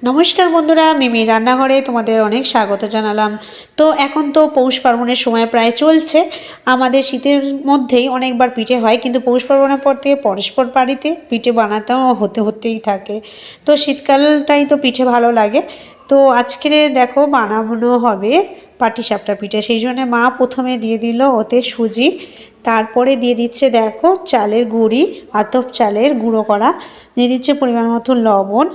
নমস্কার বন্ধুরা, মিমি রান্নাঘরে তোমাদের অনেক স্বাগত জানালাম। তো এখন তো পৌষ পার্বণের সময় প্রায় চলছে। আমাদের শীতের মধ্যেই অনেকবার পিঠে হয়, কিন্তু পৌষ পার্বণের পর থেকে পরস্পর বাড়িতে পিঠে বানাতেও হতেই থাকে। তো শীতকালটাই তো পিঠে ভালো লাগে। তো আজকে দেখো বানানো হবে পাটিসাপটা পিঠে। সেই জন্য মা প্রথমে দিয়ে দিল ওতে সুজি, তারপরে দিয়ে দিচ্ছে দেখো চালের গুঁড়ি, আতপ চালের গুঁড়ো করা, দিয়ে দিচ্ছে পরিমাণ মতো লবণ,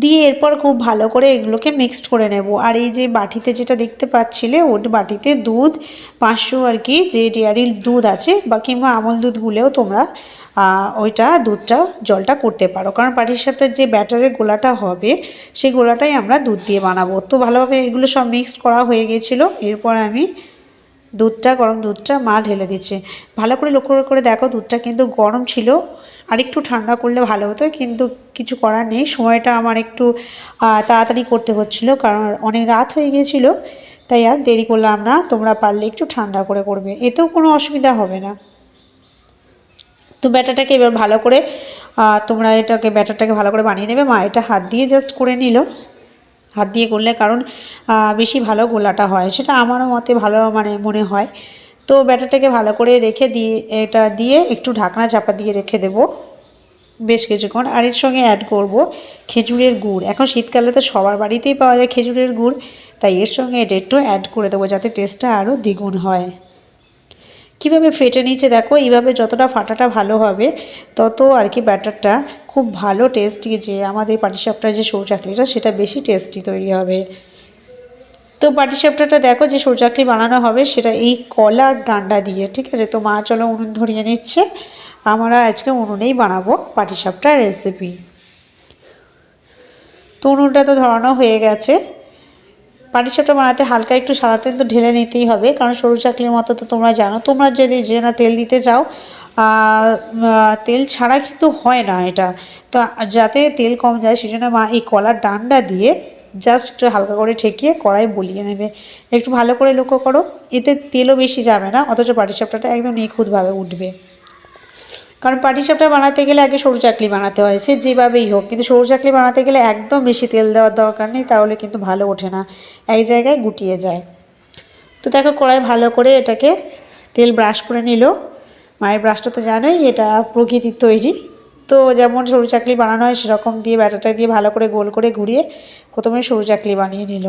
দিয়ে এরপর খুব ভালো করে এগুলোকে মিক্সড করে নেব। আর এই যে বাটিতে যেটা দেখতে পাচ্ছিলে, ওই বাটিতে দুধ 500 আর কি, যে ডেয়ারির দুধ আছে বা কিংবা আমল দুধ গুলেও তোমরা ওইটা দুধটা জলটা করতে পারো, কারণ পাটিসাপটার যে ব্যাটারের গোলাটা হবে সেই গোলাটাই আমরা দুধ দিয়ে বানাবো। তো ভালোভাবে এগুলো সব মিক্সড করা হয়ে গেছিলো। এরপর আমি গরম দুধটা মা ঢেলে দিচ্ছে। ভালো করে লক্ষ্য করে দেখো, দুধটা কিন্তু গরম ছিল, আরেকটু ঠান্ডা করলে ভালো হতো, কিন্তু কিছু করার নেই। সময়টা আমার একটু তাড়াতাড়ি করতে হচ্ছিলো, কারণ অনেক রাত হয়ে গিয়েছিলো, তাই আর দেরি করলাম না। তোমরা পারলে একটু ঠান্ডা করে করবে, এতেও কোনো অসুবিধা হবে না। তো ব্যাটারটাকে এবার ভালো করে তোমরা ব্যাটারটাকে ভালো করে বানিয়ে নেবে। মা এটা হাত দিয়ে জাস্ট করে নিল, হাত দিয়ে করলে কারণ বেশি ভালো গোলাটা হয়, সেটা আমারও মতে ভালো মনে হয়। তো ব্যাটারটাকে ভালো করে রেখে দিয়ে এটা দিয়ে একটু ঢাকনা চাপা দিয়ে রেখে দেব বেশ কিছুক্ষণ। আর এর সঙ্গে অ্যাড করব খেজুরের গুড়। এখন শীতকালে তো সবার বাড়িতেই পাওয়া যায় খেজুরের গুড়, তাই এর সঙ্গে এটা একটু অ্যাড করে দেবো যাতে টেস্টটা আরও দ্বিগুণ হয়। কীভাবে ফেটে নিচ্ছে দেখো, এইভাবে যতটা ফাটাটা ভালো হবে তত আর কি ব্যাটারটা খুব ভালো টেস্টি, যে আমাদের পাটিসাপটার যে সৌচাকলিটা সেটা বেশি টেস্টি তৈরি হবে। তো পাটিসাপটাটা দেখো যে সৌচাকলি বানানো হবে সেটা এই কলার ডান্ডা দিয়ে, ঠিক আছে। তো মা চলো উনুন ধরিয়ে নিচ্ছে, আমরা আজকে উনুনেই বানাবো পাটিসাপটার রেসিপি। তো উনুনটা তো ধরানো হয়ে গেছে। পাটিসাপটা বানাতে হালকা একটু সাদা তেল তো ঢেলে নিতেই হবে, কারণ সরু চাকলির মতো তো তোমরা জানো। তোমরা যদি যে না তেল দিতে চাও, তেল ছাড়া কিন্তু হয় না এটা। তো যাতে তেল কম যায় সেজন্য মা এই কলার ডান্ডা দিয়ে জাস্ট একটু হালকা করে ঠেকিয়ে কড়াই বলিয়ে নেবে। একটু ভালো করে লক্ষ্য করো, এতে তেলও বেশি যাবে না, অথচ পাটিসাপটাটা একদম নিখুঁতভাবে উঠবে। কারণ পাটিসাপটা বানাতে গেলে আগে সরু চাকলি বানাতে হয়, সে যেভাবেই হোক, কিন্তু সরু চাকলি বানাতে গেলে একদম বেশি তেল দেওয়ার দরকার নেই, তাহলে কিন্তু ভালো ওঠে না, এক জায়গায় গুটিয়ে যায়। তো দেখো কড়াই ভালো করে এটাকে তেল ব্রাশ করে নিল। মায়ের ব্রাশটা তো জানোই, এটা প্রকৃতির তৈরি। তো যেমন সরু চাকলি বানানো হয় সেরকম দিয়ে ব্যাটারটা দিয়ে ভালো করে গোল করে ঘুরিয়ে প্রথমে সরু চাকলি বানিয়ে নিল।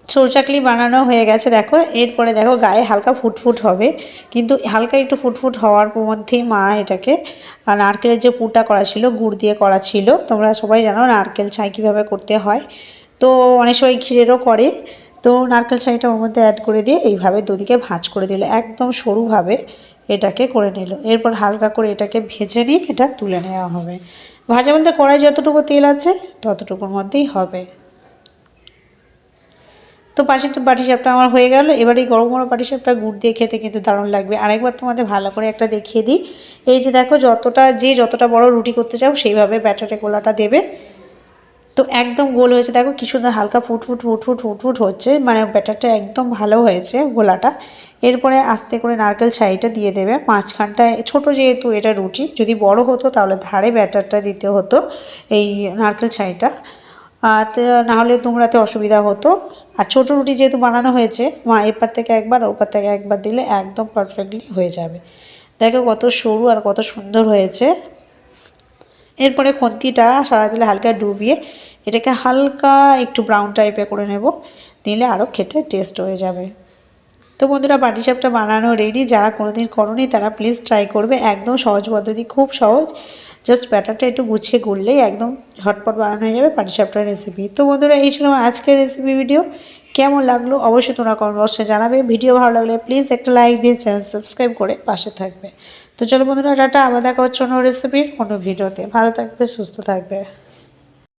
সরু চাকলি বানানো হয়ে গেছে দেখো। এরপরে দেখো গায়ে হালকা ফুটফুট হবে, কিন্তু হালকা একটু ফুটফুট হওয়ার মধ্যেই মা এটাকে নারকেলের যে পুরটা করা ছিল, গুড় দিয়ে করা ছিল, তোমরা সবাই জানো নারকেল ছাই কীভাবে করতে হয়। তো অনেক সময় ক্ষীরেরও করে। তো নারকেল ছাইটা ওর মধ্যে অ্যাড করে দিয়ে এইভাবে দুদিকে ভাঁজ করে দিল, একদম সরুভাবে এটাকে করে নিল। এরপর হালকা করে এটাকে ভেজে নিয়ে এটা তুলে নেওয়া হবে। ভাজা বলতে কড়াই যতটুকু তেল আছে ততটুকুর মধ্যেই হবে। তো পাটিসাপটা আমার হয়ে গেল। এবার এই গরম গরম পাটিসাপটা গুড় দিয়ে খেতে কিন্তু দারুণ লাগবে। আরেকবার তোমাদের ভালো করে একটা দেখিয়ে দিই। এই যে দেখো, যতটা বড় রুটি করতে চাও সেইভাবে ব্যাটারে গোলাটা দেবে। তো একদম গোল হয়েছে দেখো, কি সুন্দর হালকা ফুটফুট হচ্ছে, মানে ব্যাটারটা একদম ভালো হয়েছে গোলাটা। এরপরে আস্তে করে নারকেল ছাইটা দিয়ে দেবে মাঝখানটায়। ছোট যেহেতু এটা রুটি, যদি বড় হতো তাহলে ধারে ব্যাটারটা দিতে হতো এই নারকেল ছাইটা, নাহলে তোমরাতে অসুবিধা হতো। আর ছোটো রুটি যেহেতু বানানো হয়েছে, মা এপার থেকে একবার ওপার থেকে একবার দিলে একদম পারফেক্টলি হয়ে যাবে। দেখো কত সরু আর কত সুন্দর হয়েছে। এরপরে খন্তিটা সাদা তেলে হালকা ডুবিয়ে এটাকে হালকা একটু ব্রাউন টাইপের করে নেব, দিলে আরও খেতে টেস্ট হয়ে যাবে। তো বন্ধুরা, পাটিসাপটা বানানো রেডি। যারা কোনোদিন করোনি তারা প্লিজ ট্রাই করবে, একদম সহজ পদ্ধতি, খুব সহজ। জাস্ট ব্যাটারটা একটু গুছিয়ে করলেই একদম ঝটপট বানানো হয়ে যাবে পাটিসাপটার রেসিপি। তো বন্ধুরা, এই ছিল আমার আজকের রেসিপি ভিডিও। কেমন লাগলো অবশ্যই তোমরা কমেন্ট বক্সে জানাবে। ভিডিও ভালো লাগলে প্লিজ একটা লাইক দিয়ে চ্যানেল সাবস্ক্রাইব করে পাশে থাকবে। তো চলো বন্ধুরা, টাটা, আবার দেখা হচ্ছে অন্য রেসিপির অন্য ভিডিওতে। ভালো থাকবে, সুস্থ থাকবে।